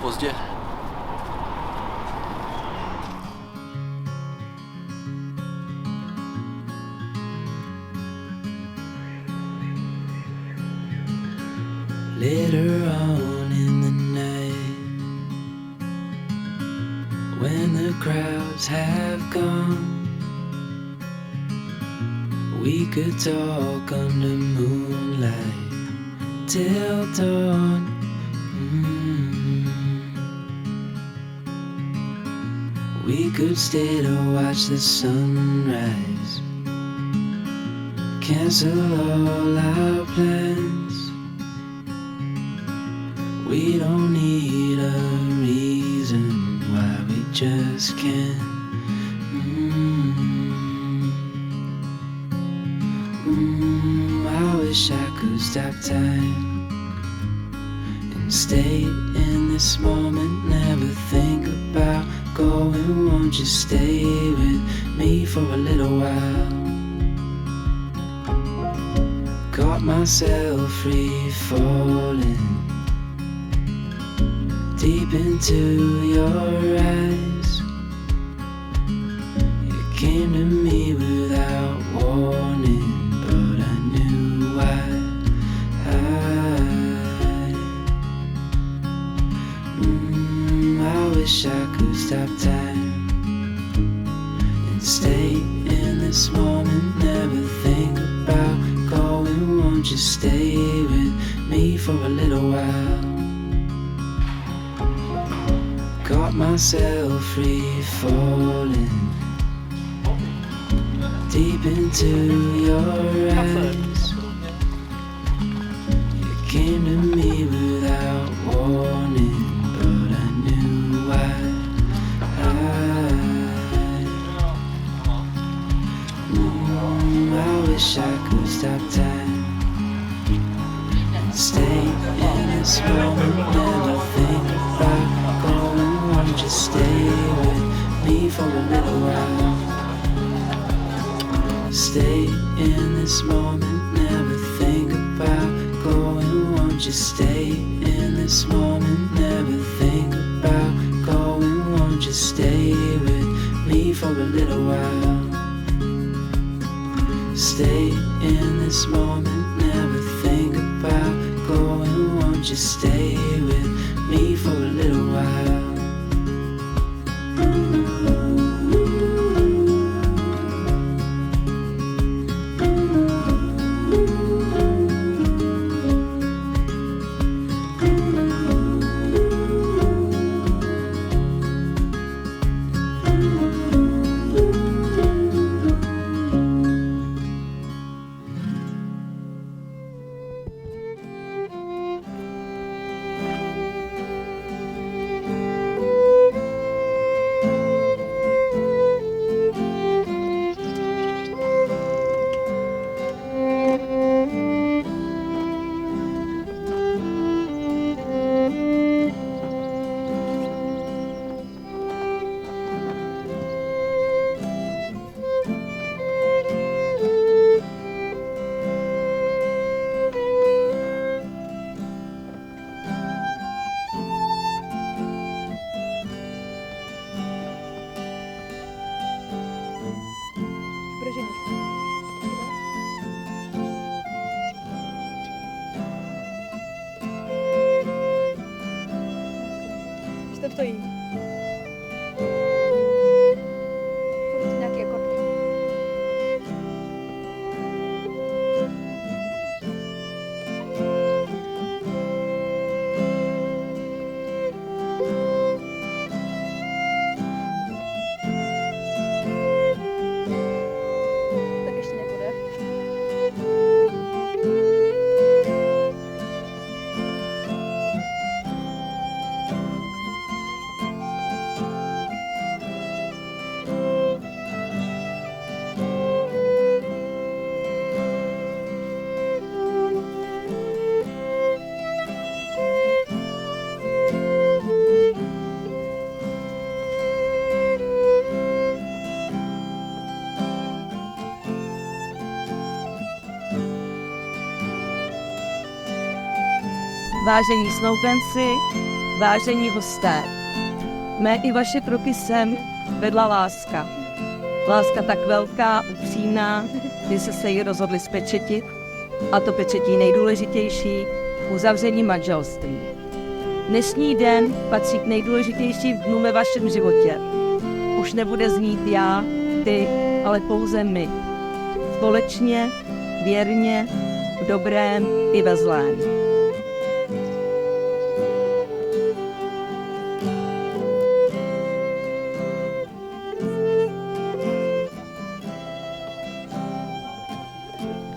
pozdě. Later on in the night, when the crowds have gone, we could talk under moonlight till dawn. We could stay to watch the sunrise, cancel all our plans. We don't need a reason why we just can't. I wish I could stop time and stay in this moment, never think about going. Won't you stay with me for a little while? Got myself free falling deep into your eyes. You came to me without warning, but I knew why. I wish I could stop time and stay in this moment, never think about going. Won't you stay with me for a little while? Got myself free falling deep into your eyes. You came to me without warning, but I knew why. I wish I could stop time and stay in this moment, never think about going. Won't you stay with me for a little while? Stay in this moment, never think about going. Won't you stay in this moment, never think about going. Won't you stay with me for a little while? Stay in this moment, never think about going. Won't you stay with me for a little while? To stojí. Furt nějaký akordy. Tak ještě nepůjde. Vážení snoubenci, Vážení hosté, mé i vaše kroky sem vedla láska. Láska tak velká, upřímná, že se ji rozhodli spečetit, a to pečetí nejdůležitější, uzavření manželství. Dnešní den patří k nejdůležitějším dnům ve vašem životě. Už nebude znít já, ty, ale pouze my. Společně, věrně, v dobrém i ve zlém.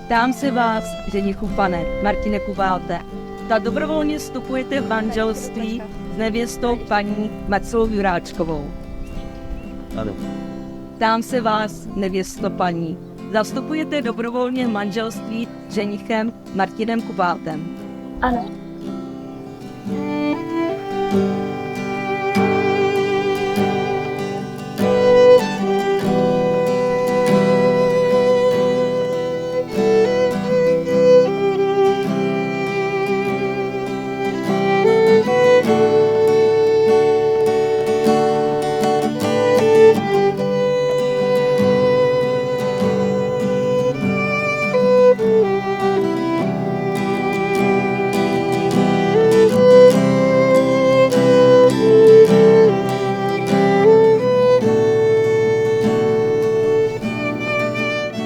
Ptám se vás, ženichu pane Martine Kubáte, zda dobrovolně vstupujete v manželství s nevěstou paní Marcelou Juráčkovou. Ano. Ptám se vás, nevěsto paní, zda vstupujete dobrovolně v manželství s ženichem Martinem Kubátem. Ano.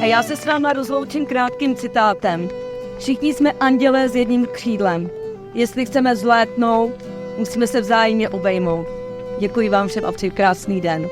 A já se s váma rozloučím krátkým citátem. Všichni jsme andělé s jedním křídlem. Jestli chceme vzlétnout, musíme se vzájemně obejmout. Děkuji vám všem a přeji krásný den.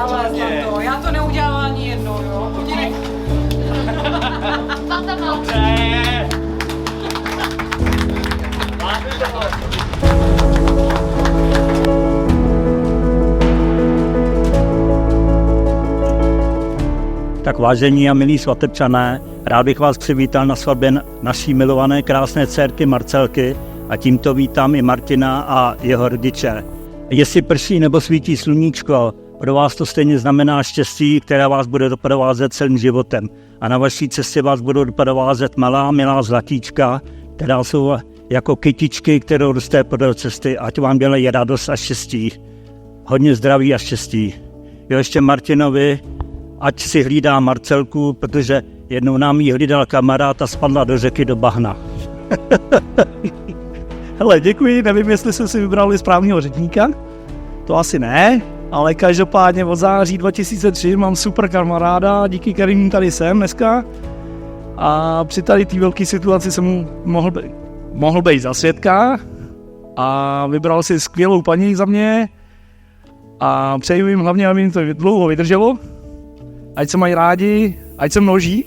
Ale za to, já to neudělala ani jednou, jo. Tak vážení a milí svatebčané, rád bych vás přivítal na svatbě naší milované krásné dcerky Marcelky a tímto vítám i Martina a jeho rodiče. Jestli prší nebo svítí sluníčko, pro vás to stejně znamená štěstí, které vás bude doprovázet celým životem. A na vaší cestě vás budou doprovázet malá, milá zlatíčka, která jsou jako kytičky, které rostou podél cesty, ať vám dělají radost a štěstí. Hodně zdraví a štěstí. Jo, ještě Martinovi, ať si hlídá Marcelku, protože jednou nám ji hlídal kamarád a spadla do řeky do bahna. Hele, děkuji, nevím, jestli jsme si vybrali správného řečníka, to asi ne, ale každopádně od září 2003 mám super kamaráda, díky kterým tady jsem dneska a při tady té velké situaci jsem mohl být za svědka a vybral si skvělou paní za mě a přeju jim hlavně, aby jim to dlouho vydrželo, ať se mají rádi, ať se množí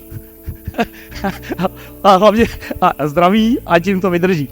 a hlavně a zdraví, ať jim to vydrží.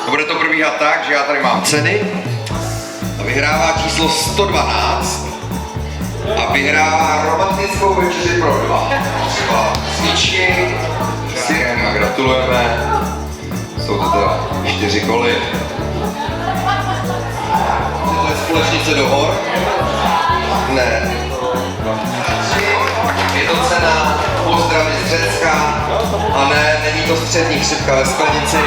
Bude to probíhat tak, že já tady mám ceny a vyhrává číslo 112 a vyhrává romantickou večeři pro dva. Třeba svíčky, syrem a gratulujeme. Jsou to teda 4 koly. To je společnice do hor? Ne. Je to cena pozdravy z Řecka a ne, není to střední chřipka ve sklenici.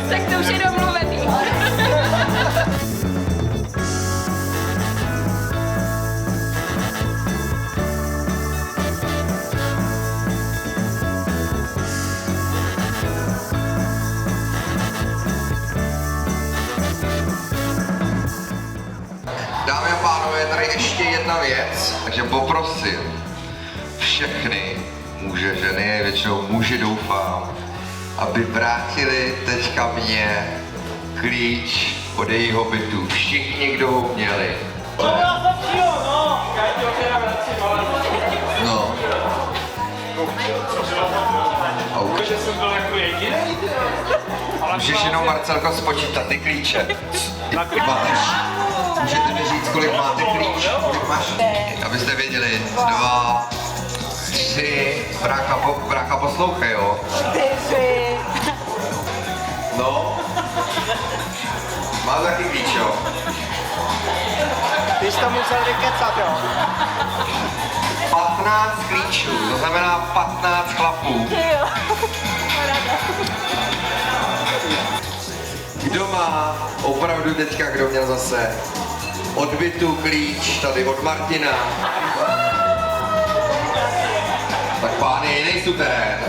Tak to už je domluvený. Dámy a pánové, je tady ještě jedna věc, takže poprosím všechny muže, ženy, většinou muži doufám, aby vrátili teďka mě klíč od jejího bytu. Všichni, kdo ho měli. No. A Že jsem byl jako jediný? můžeš jenom, Marcelko, spočítat ty klíče. Máš. Můžete mi říct, kolik máte klíč? Kolik máš? Abyste věděli. 2, 3. Brácha poslouchej, jo? 4. No. Má taky klíč, jo? Ty jsi to musel vykecat, jo? 15 klíčů, to znamená 15 chlapů. Kdo má opravdu teďka, kdo měl zase od bytu klíč, tady od Martina. Tak pány, jiný suterén.